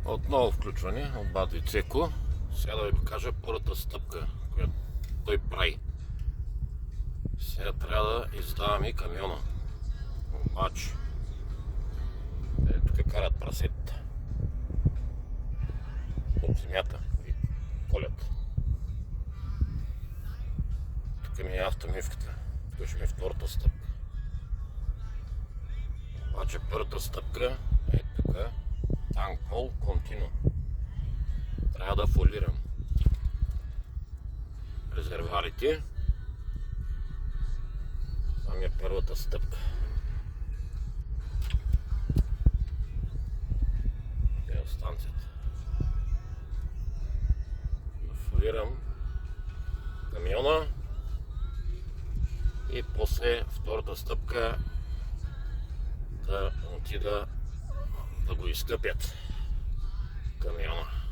Отново включване от Бадо и Цеко. Сега да ви кажа първата стъпка, която той прави. Сега трябва да издаваме и камиона. Обаче, тук карат прасетата от земята и колят. Тук ми е автомивката. Тук ще ми е втората стъпка. Обаче първата стъпка е тук. Танк пол контину. Трябва да фолирам резервуарите. Това ми е първата стъпка. Е станцията. Да фолирам камиона и после втората стъпка да отида да го изкъпят камиона.